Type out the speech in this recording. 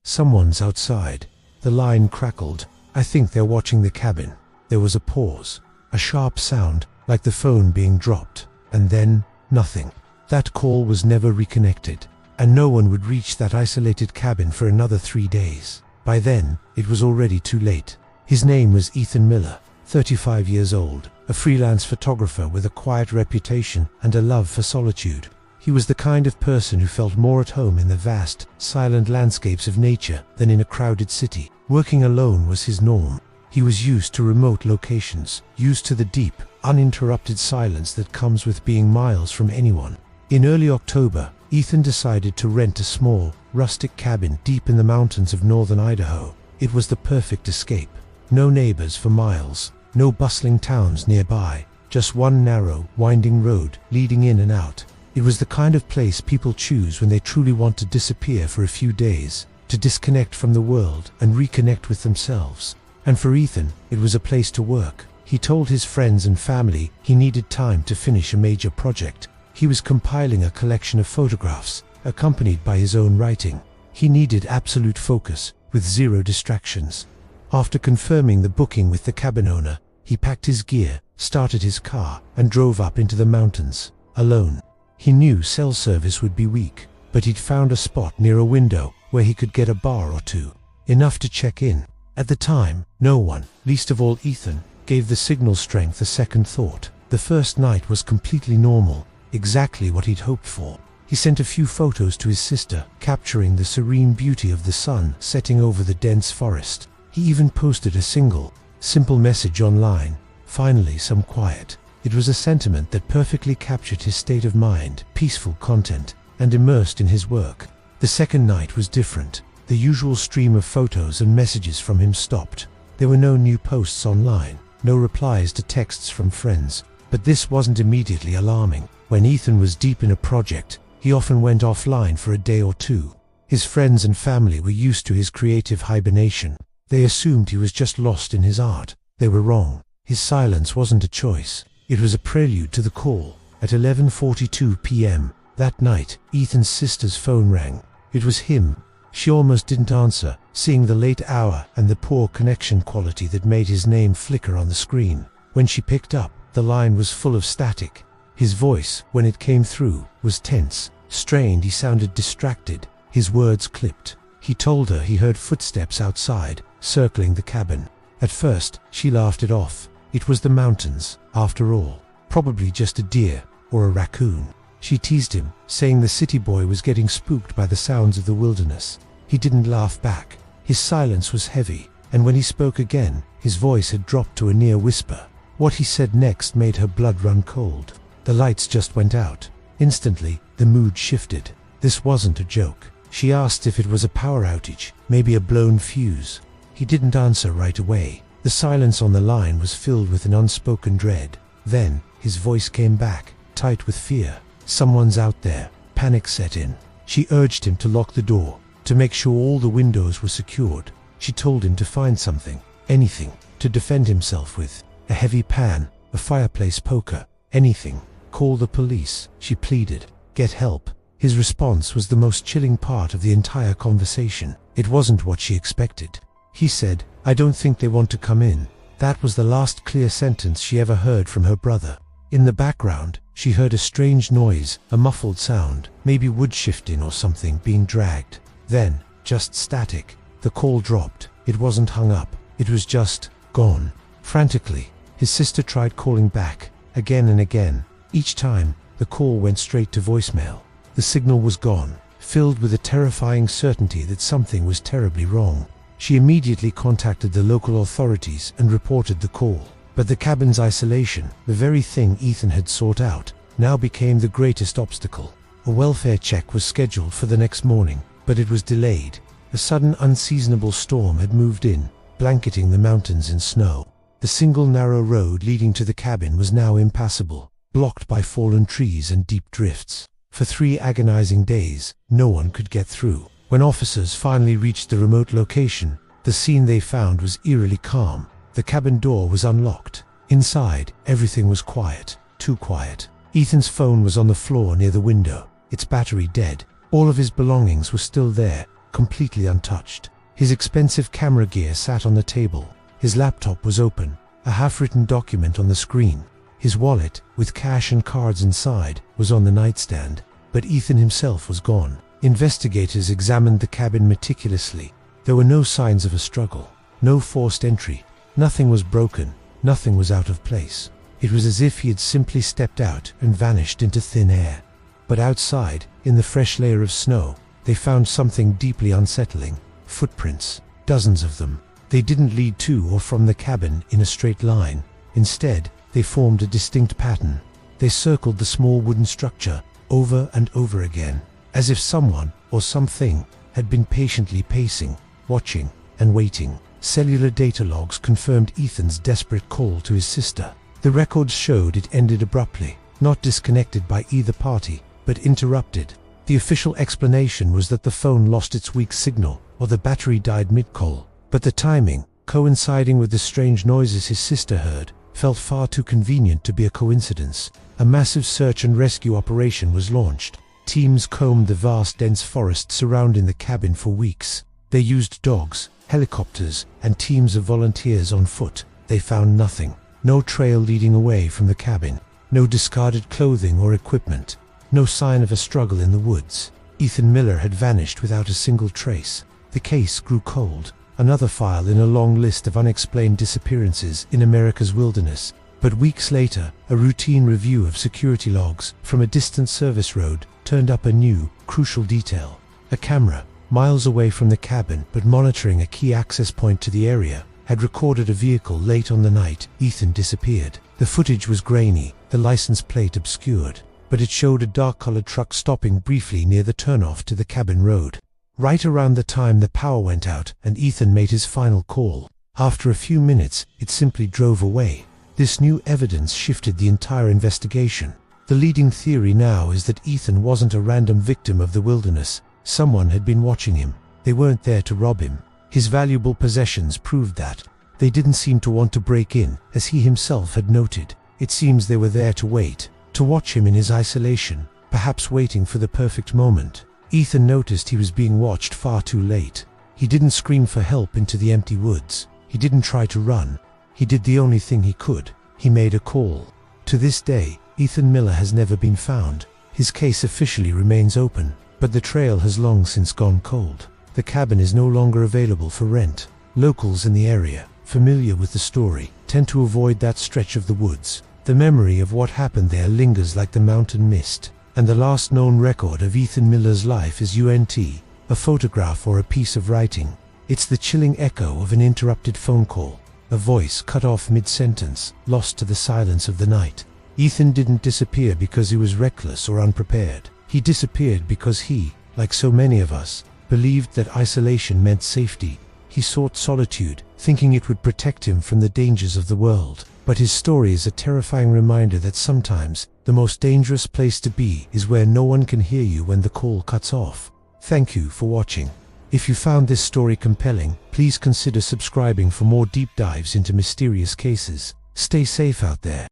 "Someone's outside." The line crackled. "I think they're watching the cabin." There was a pause, a sharp sound like the phone being dropped, and then nothing. That call was never reconnected, and no one would reach that isolated cabin for another 3 days. By then, it was already too late. His name was Ethan Miller, 35 years old, a freelance photographer with a quiet reputation and a love for solitude. He was the kind of person who felt more at home in the vast, silent landscapes of nature than in a crowded city. Working alone was his norm. He was used to remote locations, used to the deep, uninterrupted silence that comes with being miles from anyone. In early October, Ethan decided to rent a small, rustic cabin deep in the mountains of northern Idaho. It was the perfect escape. No neighbors for miles, no bustling towns nearby, just one narrow, winding road leading in and out. It was the kind of place people choose when they truly want to disappear for a few days, to disconnect from the world and reconnect with themselves. And for Ethan, it was a place to work. He told his friends and family he needed time to finish a major project. He was compiling a collection of photographs, accompanied by his own writing. He needed absolute focus, with zero distractions. After confirming the booking with the cabin owner, he packed his gear, started his car, and drove up into the mountains, alone. He knew cell service would be weak, but he'd found a spot near a window where he could get a bar or two, enough to check in. At the time, no one, least of all Ethan, gave the signal strength a second thought. The first night was completely normal, exactly what he'd hoped for. He sent a few photos to his sister, capturing the serene beauty of the sun setting over the dense forest. He even posted a simple message online: "Finally some quiet." It was a sentiment that perfectly captured his state of mind, peaceful content, and immersed in his work. The second night was different. The usual stream of photos and messages from him stopped. There were no new posts online, no replies to texts from friends. But this wasn't immediately alarming. When Ethan was deep in a project, he often went offline for a day or two. His friends and family were used to his creative hibernation. They assumed he was just lost in his art. They were wrong. His silence wasn't a choice. It was a prelude to the call. At 11:42 p.m. that night, Ethan's sister's phone rang. It was him. She almost didn't answer, seeing the late hour and the poor connection quality that made his name flicker on the screen. When she picked up, the line was full of static. His voice, when it came through, was tense, strained. He sounded distracted. His words clipped. He told her he heard footsteps outside, circling the cabin. At first, she laughed it off. It was the mountains, after all. Probably just a deer, or a raccoon. She teased him, saying the city boy was getting spooked by the sounds of the wilderness. He didn't laugh back. His silence was heavy, and when he spoke again, his voice had dropped to a near whisper. What he said next made her blood run cold. The lights just went out. Instantly, the mood shifted. This wasn't a joke. She asked if it was a power outage, maybe a blown fuse. He didn't answer right away. The silence on the line was filled with an unspoken dread. Then, his voice came back, tight with fear. "Someone's out there." Panic set in. She urged him to lock the door, to make sure all the windows were secured. She told him to find something, anything, to defend himself with. A heavy pan, a fireplace poker, anything. "Call the police," she pleaded. "Get help." His response was the most chilling part of the entire conversation. It wasn't what she expected. He said, "I don't think they want to come in." That was the last clear sentence she ever heard from her brother. In the background, she heard a strange noise, a muffled sound, maybe wood shifting or something being dragged. Then, just static. The call dropped. It wasn't hung up. It was just gone. Frantically, his sister tried calling back, again and again. Each time, the call went straight to voicemail. The signal was gone, filled with a terrifying certainty that something was terribly wrong. She immediately contacted the local authorities and reported the call. But the cabin's isolation, the very thing Ethan had sought out, now became the greatest obstacle. A welfare check was scheduled for the next morning, but it was delayed. A sudden unseasonable storm had moved in, blanketing the mountains in snow. The single narrow road leading to the cabin was now impassable, blocked by fallen trees and deep drifts. For 3 agonizing days, no one could get through. When officers finally reached the remote location, the scene they found was eerily calm. The cabin door was unlocked. Inside, everything was quiet, too quiet. Ethan's phone was on the floor near the window, its battery dead. All of his belongings were still there, completely untouched. His expensive camera gear sat on the table. His laptop was open, a half-written document on the screen. His wallet, with cash and cards inside, was on the nightstand. But Ethan himself was gone. Investigators examined the cabin meticulously. There were no signs of a struggle, no forced entry. Nothing was broken, nothing was out of place. It was as if he had simply stepped out and vanished into thin air. But outside, in the fresh layer of snow, they found something deeply unsettling. Footprints, dozens of them. They didn't lead to or from the cabin in a straight line. Instead, they formed a distinct pattern. They circled the small wooden structure over and over again, as if someone or something had been patiently pacing, watching, and waiting. Cellular data logs confirmed Ethan's desperate call to his sister. The records showed it ended abruptly, not disconnected by either party, but interrupted. The official explanation was that the phone lost its weak signal, or the battery died mid-call. But the timing, coinciding with the strange noises his sister heard, felt far too convenient to be a coincidence. A massive search and rescue operation was launched. Teams combed the vast dense forest surrounding the cabin for weeks. They used dogs, helicopters, and teams of volunteers on foot. They found nothing. No trail leading away from the cabin. No discarded clothing or equipment. No sign of a struggle in the woods. Ethan Miller had vanished without a single trace. The case grew cold. Another file in a long list of unexplained disappearances in America's wilderness. But weeks later, a routine review of security logs from a distant service road turned up a new, crucial detail. A camera, miles away from the cabin but monitoring a key access point to the area, had recorded a vehicle late on the night Ethan disappeared. The footage was grainy, the license plate obscured, but it showed a dark-colored truck stopping briefly near the turnoff to the cabin road. Right around the time the power went out and Ethan made his final call. After a few minutes, it simply drove away. This new evidence shifted the entire investigation. The leading theory now is that Ethan wasn't a random victim of the wilderness. Someone had been watching him. They weren't there to rob him. His valuable possessions proved that. They didn't seem to want to break in, as he himself had noted. It seems they were there to wait, to watch him in his isolation, perhaps waiting for the perfect moment. Ethan noticed he was being watched far too late. He didn't scream for help into the empty woods. He didn't try to run. He did the only thing he could. He made a call. To this day, Ethan Miller has never been found. His case officially remains open, but the trail has long since gone cold. The cabin is no longer available for rent. Locals in the area, familiar with the story, tend to avoid that stretch of the woods. The memory of what happened there lingers like the mountain mist. And the last known record of Ethan Miller's life is a photograph or a piece of writing. It's the chilling echo of an interrupted phone call, a voice cut off mid-sentence, lost to the silence of the night. Ethan didn't disappear because he was reckless or unprepared. He disappeared because he, like so many of us, believed that isolation meant safety. He sought solitude, thinking it would protect him from the dangers of the world. But his story is a terrifying reminder that sometimes the most dangerous place to be is where no one can hear you when the call cuts off. Thank you for watching. If you found this story compelling, please consider subscribing for more deep dives into mysterious cases. Stay safe out there.